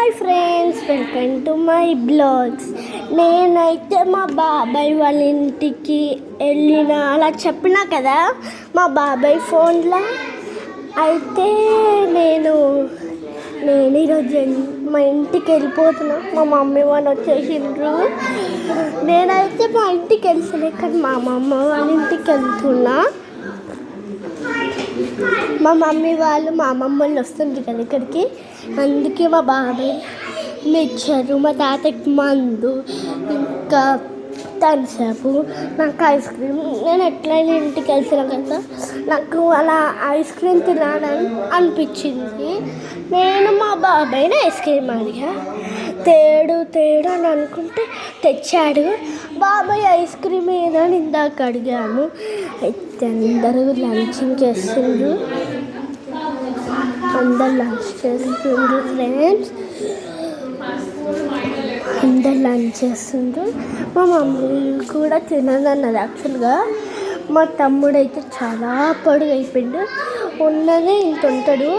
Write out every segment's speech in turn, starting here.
Hi friends, welcome to my blogs. నేనైతే మా బాబాయ్ వాళ్ళ ఇంటికి వెళ్ళిన అలా చెప్పినా కదా, మా బాబాయ్ ఫోన్లో అయితే నేను ఈరోజు మా ఇంటికి వెళ్ళిపోతున్నా. మా మమ్మీ వాళ్ళు వచ్చేసిండ్రు. నేనైతే మా ఇంటికి వెళ్తలే, కానీ మా అమ్మమ్మ వాళ్ళ ఇంటికి వెళ్తున్నా. మా మమ్మీ వాళ్ళు మా అమ్మమ్మ వాళ్ళు వస్తుంది కదా ఇక్కడికి, అందుకే మా బాబాయ్ మిక్చరు, మా తాతకి మందు, ఇంకా థమ్సప్, నాకు ఐస్ క్రీమ్. నేను ఎట్లయినా ఇంటికి వెళ్తున్నా కదా, నాకు అలా ఐస్ క్రీమ్ తినాలని అనిపించింది. నేను మా బాబాయ్ని ఐస్ క్రీమ్ అడిగా. తేడు అని అనుకుంటే తెచ్చాడు. బాబాయ్ ఐస్ క్రీమ్ ఏదని ఇందాక అడిగాము. అయితే అందరూ లంచ్ చేస్తుండ్రు ఫ్రెండ్స్. అందరు లంచ్ చేస్తుండ్రు. మా మమ్మీ కూడా తినదన్నది. యాక్చువల్గా మా తమ్ముడు అయితే చాలా పొడుగు అయిపోయిండు. ఉన్నదే ఇంత ఉంటాడు.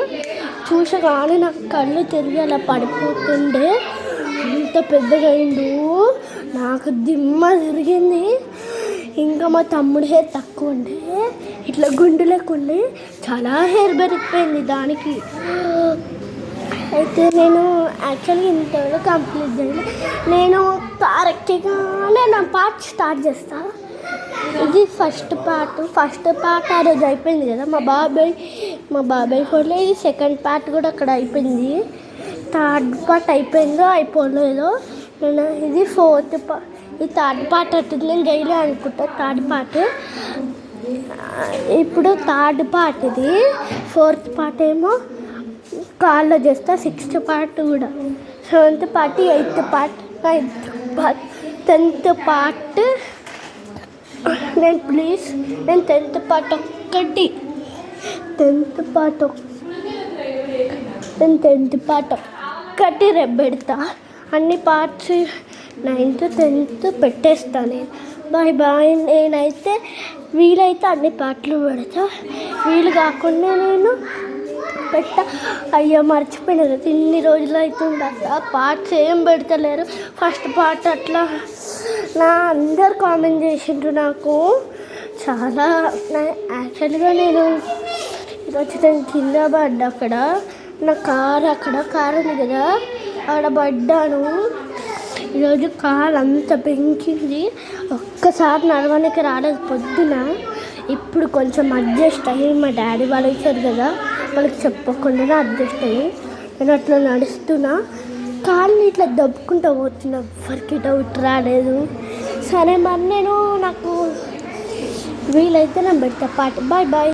చూసగానే నాకు కళ్ళు తిరిగి అలా పడిపోతుండే. అంత పెద్దగా అయిండు. నాకు దిమ్మ తిరిగింది. ఇంకా మా తమ్ముడు హెయిర్ తక్కువ ఉండే, ఇట్లా గుండు లేకుండే, చాలా హెయిర్ పెరిగిపోయింది దానికి. అయితే నేను యాక్చువల్గా ఇంతవరకు కంప్లీట్ చేయలేదు. నేను కరెక్ట్గానే నా పార్ట్ స్టార్ట్ చేస్తాను. ఇది ఫస్ట్ పార్ట్ ఆ రోజు అయిపోయింది కదా మా బాబాయ్ ఫోన్లో. ఇది సెకండ్ పార్ట్ కూడా అక్కడ అయిపోయింది. థర్డ్ పార్ట్ అయిపోయిందో అయిపోలేదో. నేను ఇది ఈ థర్డ్ పార్ట్ అవుతుంది. నేను చేయలే అనుకుంటా థర్డ్ పార్ట్. ఇప్పుడు థర్డ్ పార్ట్ ఇది. ఫోర్త్ పార్ట్ ఏమో కాల్లో చేస్తా. సిక్స్త్ పార్ట్ కూడా, seventh part, eighth part, ninth part, 10th part. నేను టెన్త్ పార్ట్ ఒక్కటి రేపు పెడతా. అన్ని పార్ట్స్ 9th 10th పెట్టేస్తాను. బాయ్. నేనైతే వీలైతే అన్ని పార్ట్లు పెడతా, వీలు కాకుండా నేను అయ్యో మర్చిపోయినా కదా, ఇన్ని రోజులు అవుతుంది అట్లా పార్ట్స్ ఏం పెడతలేరు. ఫస్ట్ పార్ట్ అట్లా అందరు కామెంట్ చేసిండ్రు నాకు చాలా. యాక్చువల్గా నేను ఈరోజు కింద పడ్డా. అక్కడ నా కారు ఉంది కదా, అక్కడ పడ్డాను. ఈరోజు కాలు అంత పెంకింది. ఒక్కసారి నడవడానికి రాలేదు పొద్దున. ఇప్పుడు కొంచెం అడ్జస్ట్ అయ్యి మా డాడీ వాళ్ళు వచ్చారు కదా, వాళ్ళకి చెప్పకుండా అడ్జస్ట్ అయ్యి నేను అట్లా నడుస్తున్నా. కాళ్ళు ఇట్లా దబ్బుకుంటూ పోతున్నా. ఎవరికి డౌట్ రాలేదు. సరే మరి నాకు వీలైతే నేను పెడతా పాట. బాయ్.